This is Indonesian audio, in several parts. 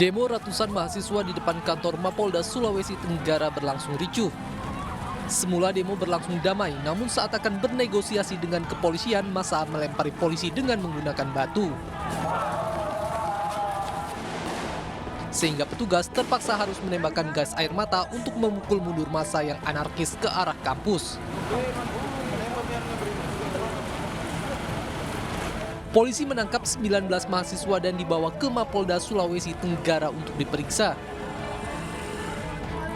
Demo ratusan mahasiswa di depan kantor Mapolda Sulawesi Tenggara berlangsung ricuh. Semula demo berlangsung damai, namun saat akan bernegosiasi dengan kepolisian, massa melempari polisi dengan menggunakan batu. Sehingga petugas terpaksa harus menembakkan gas air mata untuk memukul mundur massa yang anarkis ke arah kampus. Polisi menangkap 19 mahasiswa dan dibawa ke Mapolda Sulawesi Tenggara untuk diperiksa.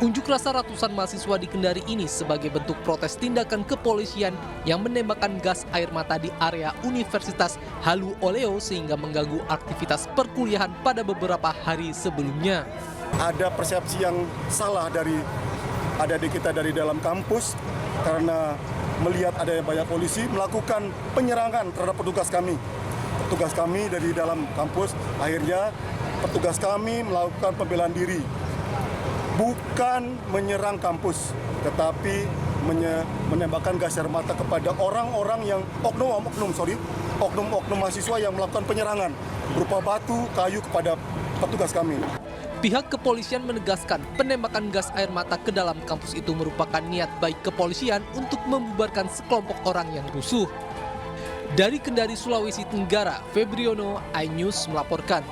Unjuk rasa ratusan mahasiswa di Kendari ini sebagai bentuk protes tindakan kepolisian yang menembakkan gas air mata di area Universitas Halu Oleo sehingga mengganggu aktivitas perkuliahan pada beberapa hari sebelumnya. Ada persepsi yang salah dari adik-adik kita dari dalam kampus karena melihat adanya banyak polisi melakukan penyerangan terhadap petugas kami. Petugas kami dari dalam kampus, akhirnya petugas kami melakukan pembelaan diri. Bukan menyerang kampus, tetapi menembakkan gas air mata kepada orang-orang yang oknum mahasiswa yang melakukan penyerangan berupa batu, kayu kepada petugas kami. Pihak kepolisian menegaskan penembakan gas air mata ke dalam kampus itu merupakan niat baik kepolisian untuk membubarkan sekelompok orang yang rusuh. Dari Kendari, Sulawesi Tenggara, Febriono, iNews melaporkan.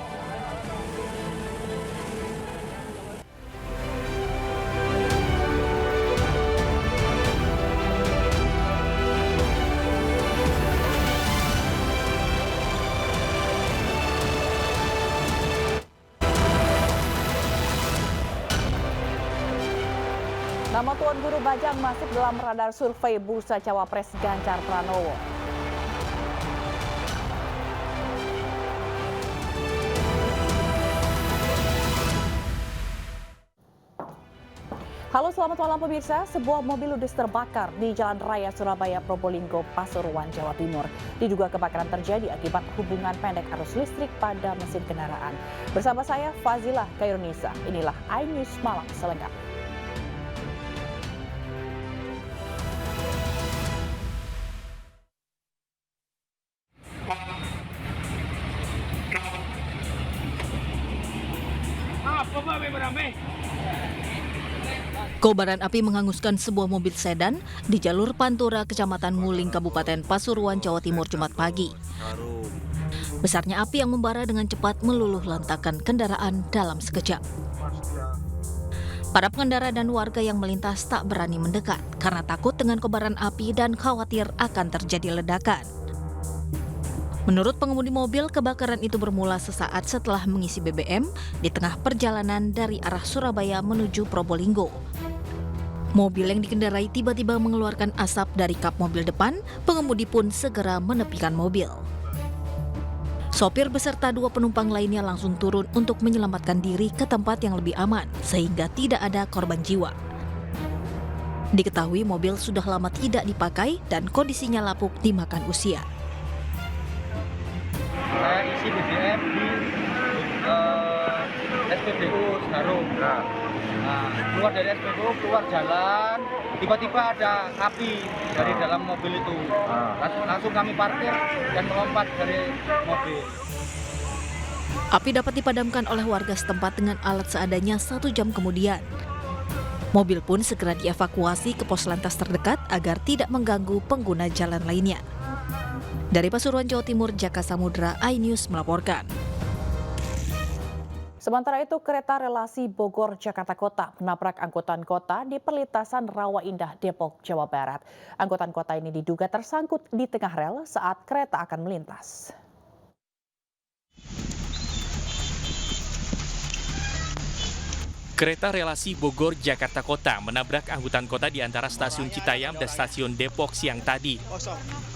Nama Tuan Guru Bajang masuk dalam radar survei Bursa Cawapres Ganjar Pranowo. Halo, selamat malam pemirsa. Sebuah mobil ludes terbakar di Jalan Raya Surabaya Probolinggo, Pasuruan, Jawa Timur. Diduga kebakaran terjadi akibat hubungan pendek arus listrik pada mesin kendaraan. Bersama saya Fazilah Kairunisa. Inilah iNews Malam selengkapnya. Kobaran api menghanguskan sebuah mobil sedan di jalur Pantura, Kecamatan Nguling, Kabupaten Pasuruan, Jawa Timur, Jumat pagi. Besarnya api yang membara dengan cepat meluluh lantakkan kendaraan dalam sekejap. Para pengendara dan warga yang melintas tak berani mendekat karena takut dengan kobaran api dan khawatir akan terjadi ledakan. Menurut pengemudi mobil, kebakaran itu bermula sesaat setelah mengisi BBM di tengah perjalanan dari arah Surabaya menuju Probolinggo. Mobil yang dikendarai tiba-tiba mengeluarkan asap dari kap mobil depan, pengemudi pun segera menepikan mobil. Sopir beserta dua penumpang lainnya langsung turun untuk menyelamatkan diri ke tempat yang lebih aman, sehingga tidak ada korban jiwa. Diketahui mobil sudah lama tidak dipakai dan kondisinya lapuk dimakan usia. Saya isi BBM di SPBU Senaru. Keluar dari SPBU, keluar jalan, tiba-tiba ada api dari dalam mobil itu. Langsung kami parkir dan melompat dari mobil. Api dapat dipadamkan oleh warga setempat dengan alat seadanya 1 jam kemudian. Mobil pun segera dievakuasi ke pos lantas terdekat agar tidak mengganggu pengguna jalan lainnya. Dari Pasuruan, Jawa Timur, Jaka Samudra, iNews melaporkan. Sementara itu, kereta relasi Bogor-Jakarta Kota menabrak angkutan kota di perlintasan Rawa Indah, Depok, Jawa Barat. Angkutan kota ini diduga tersangkut di tengah rel saat kereta akan melintas. Kereta relasi Bogor-Jakarta Kota menabrak angkutan kota di antara stasiun Citayam dan stasiun Depok siang tadi.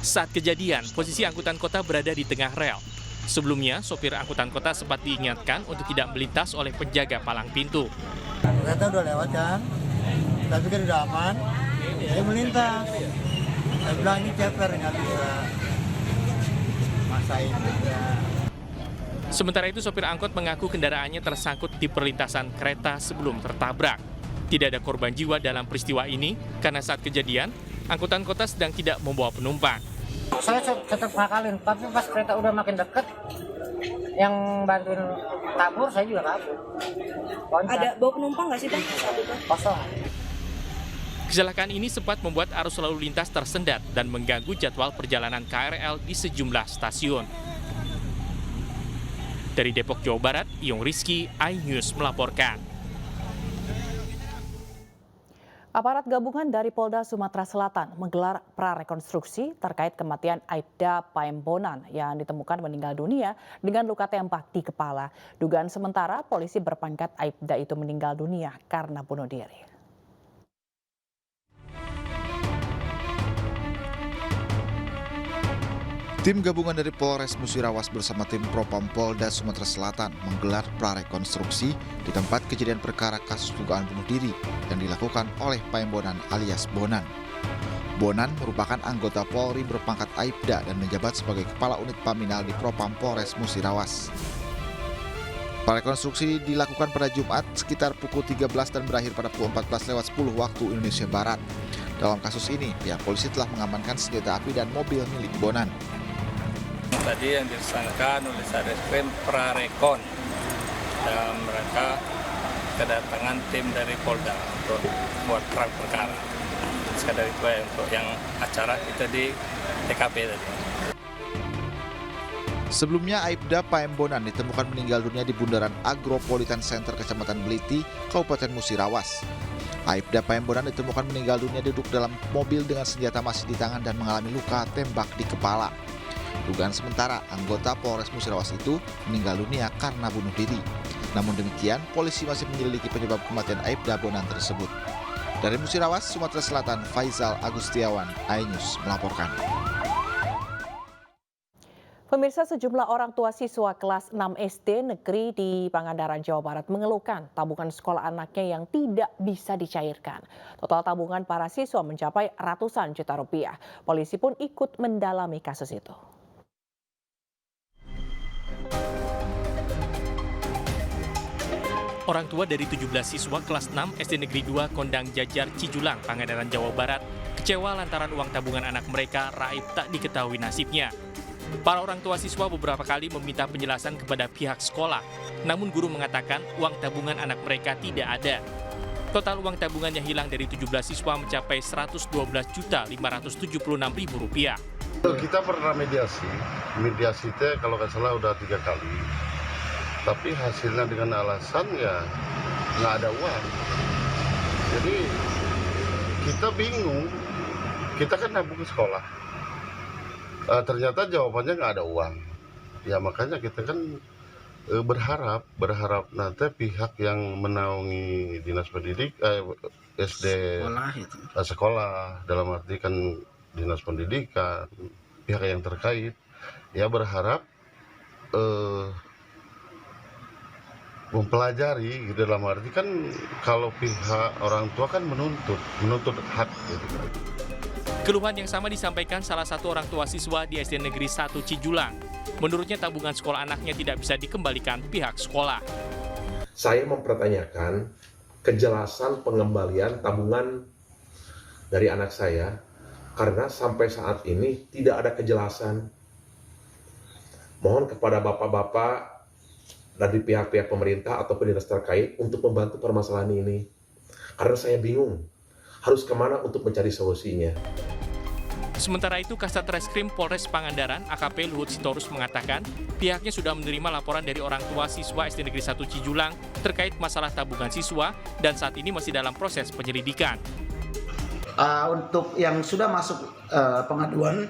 Saat kejadian, posisi angkutan kota berada di tengah rel. Sebelumnya, sopir angkutan kota sempat diingatkan untuk tidak melintas oleh penjaga palang pintu. Kereta udah lewat kan, tapi kan udah aman, jadi melintas. Saya bilang ini ceper, nggak bisa maksain. Sementara itu, sopir angkot mengaku kendaraannya tersangkut di perlintasan kereta sebelum tertabrak. Tidak ada korban jiwa dalam peristiwa ini karena saat kejadian, angkutan kota sedang tidak membawa penumpang. Saya tetap ngakalin, tapi pas kereta udah makin dekat, Yang bantuin kabur, saya juga kabur. Loncat. Ada bawa penumpang nggak sih Pak saat itu? Kosong. Kecelakaan ini sempat membuat arus lalu lintas tersendat dan mengganggu jadwal perjalanan KRL di sejumlah stasiun. Dari Depok, Jawa Barat, Iyong Rizky, iNews melaporkan. Aparat gabungan dari Polda Sumatera Selatan menggelar prarekonstruksi terkait kematian Aibda Paembonan yang ditemukan meninggal dunia dengan luka tembak di kepala. Dugaan sementara polisi berpangkat Aibda itu meninggal dunia karena bunuh diri. Tim gabungan dari Polres Musirawas bersama tim Propam Polda Sumatera Selatan menggelar prarekonstruksi di tempat kejadian perkara kasus dugaan bunuh diri yang dilakukan oleh Paembonan alias Bonan. Bonan merupakan anggota Polri berpangkat Aibda dan menjabat sebagai Kepala Unit Paminal di Propam Polres Musirawas. Prarekonstruksi dilakukan pada Jumat sekitar pukul 13 dan berakhir pada pukul 14:10 waktu Indonesia Barat. Dalam kasus ini, pihak polisi telah mengamankan senjata api dan mobil milik Bonan. Tadi yang disangkakan oleh Satreskrim Prarekon dan mereka kedatangan tim dari Polda untuk buat terang perkara. Sekadar itu ya untuk yang acara kita di TKP tadi. Sebelumnya Aibda Paembonan ditemukan meninggal dunia di Bundaran Agropolitan Center Kecamatan Beliti, Kabupaten Musirawas. Aibda Paembonan ditemukan meninggal dunia duduk dalam mobil dengan senjata masih di tangan dan mengalami luka tembak di kepala. Dugaan sementara, anggota Polres Musirawas itu meninggal dunia karena bunuh diri. Namun demikian, polisi masih menyelidiki penyebab kematian Aibda Bonan tersebut. Dari Musirawas, Sumatera Selatan, Faisal Agustiawan, iNews melaporkan. Pemirsa, sejumlah orang tua siswa kelas 6 SD negeri di Pangandaran, Jawa Barat mengeluhkan tabungan sekolah anaknya yang tidak bisa dicairkan. Total tabungan para siswa mencapai ratusan juta rupiah. Polisi pun ikut mendalami kasus itu. Orang tua dari 17 siswa kelas 6 SD Negeri 2 Kondang Jajar Cijulang, Pangandaran, Jawa Barat, kecewa lantaran uang tabungan anak mereka raib tak diketahui nasibnya. Para orang tua siswa beberapa kali meminta penjelasan kepada pihak sekolah, namun guru mengatakan uang tabungan anak mereka tidak ada. Total uang tabungan yang hilang dari 17 siswa mencapai Rp112.576.000. Kita pernah mediasi itu kalau nggak salah udah 3 kali. Tapi hasilnya dengan alasan ya nggak ada uang. Jadi kita bingung, kita kan nabung sekolah. Ternyata jawabannya nggak ada uang. Ya makanya kita kan berharap nanti pihak yang menaungi dinas pendidikan SD sekolah dalam arti kan dinas pendidikan, pihak yang terkait ya berharap mempelajari gitu, dalam arti kan kalau pihak orang tua kan menuntut hak gitu. Keluhan yang sama disampaikan salah satu orang tua siswa di SD Negeri 1 Cijulang. Menurutnya tabungan sekolah anaknya tidak bisa dikembalikan pihak sekolah. Saya mempertanyakan kejelasan pengembalian tabungan dari anak saya karena sampai saat ini tidak ada kejelasan. Mohon kepada bapak-bapak dari pihak-pihak pemerintah atau dinas terkait untuk membantu permasalahan ini. Karena saya bingung, harus kemana untuk mencari solusinya. Sementara itu, Kasat Reskrim Polres Pangandaran, AKP Luhut Sitorus mengatakan, pihaknya sudah menerima laporan dari orang tua siswa SD Negeri 1 Cijulang terkait masalah tabungan siswa dan saat ini masih dalam proses penyelidikan. Untuk yang sudah masuk pengaduan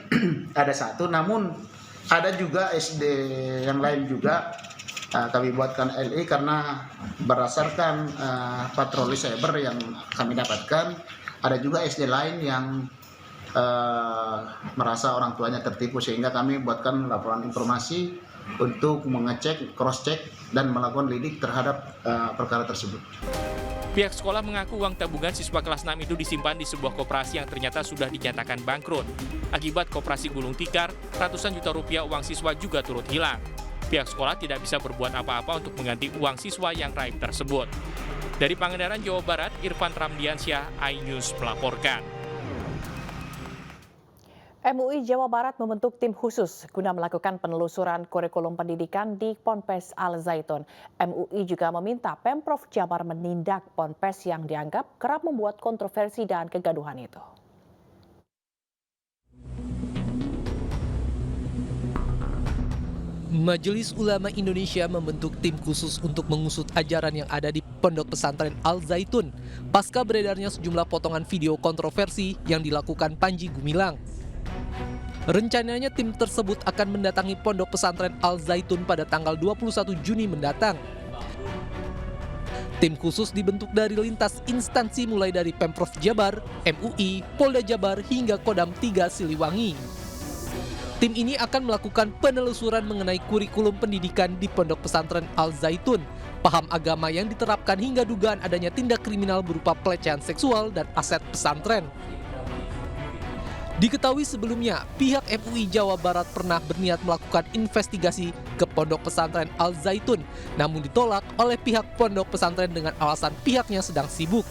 ada 1, namun ada juga SD yang lain juga kami buatkan LE karena berdasarkan patroli cyber yang kami dapatkan, ada juga SD lain yang merasa orang tuanya tertipu sehingga kami buatkan laporan informasi untuk mengecek, cross-check, dan melakukan lidik terhadap perkara tersebut. Pihak sekolah mengaku uang tabungan siswa kelas 6 itu disimpan di sebuah koperasi yang ternyata sudah dinyatakan bangkrut. Akibat koperasi gulung tikar, ratusan juta rupiah uang siswa juga turut hilang. Pihak sekolah tidak bisa berbuat apa-apa untuk mengganti uang siswa yang raib tersebut. Dari Pangandaran, Jawa Barat, Irfan Ramdiansyah, iNews melaporkan. MUI Jawa Barat membentuk tim khusus guna melakukan penelusuran kurikulum pendidikan di Ponpes Al Zaitun. MUI juga meminta Pemprov Jabar menindak ponpes yang dianggap kerap membuat kontroversi dan kegaduhan itu. Majelis Ulama Indonesia membentuk tim khusus untuk mengusut ajaran yang ada di Pondok Pesantren Al Zaitun pasca beredarnya sejumlah potongan video kontroversi yang dilakukan Panji Gumilang. Rencananya tim tersebut akan mendatangi Pondok Pesantren Al Zaitun pada tanggal 21 Juni mendatang. Tim khusus dibentuk dari lintas instansi mulai dari Pemprov Jabar, MUI, Polda Jabar hingga Kodam 3 Siliwangi. Tim ini akan melakukan penelusuran mengenai kurikulum pendidikan di Pondok Pesantren Al Zaitun, paham agama yang diterapkan hingga dugaan adanya tindak kriminal berupa pelecehan seksual dan aset pesantren. Diketahui sebelumnya, pihak MUI Jawa Barat pernah berniat melakukan investigasi ke Pondok Pesantren Al Zaitun, namun ditolak oleh pihak Pondok Pesantren dengan alasan pihaknya sedang sibuk.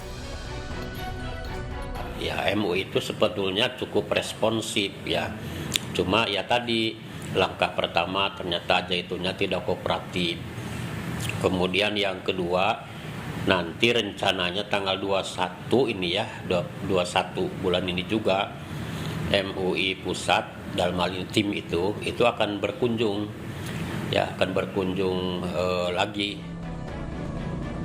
Ya, MUI itu sebetulnya cukup responsif ya. Cuma ya tadi langkah pertama ternyata Zaitunnya tidak kooperatif. Kemudian yang kedua, nanti rencananya tanggal 21 ini ya, 21 bulan ini juga MUI pusat dalam hal ini tim itu akan berkunjung lagi.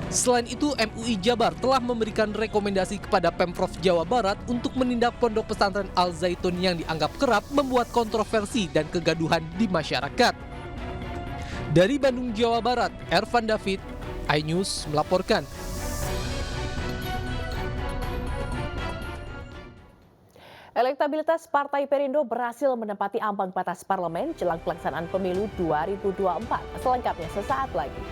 Selain itu, MUI Jabar telah memberikan rekomendasi kepada Pemprov Jawa Barat untuk menindak Pondok Pesantren Al Zaitun yang dianggap kerap membuat kontroversi dan kegaduhan di masyarakat. Dari Bandung, Jawa Barat, Ervan David, iNews melaporkan. Elektabilitas Partai Perindo berhasil menempati ambang batas parlemen jelang pelaksanaan pemilu 2024. Selengkapnya sesaat lagi.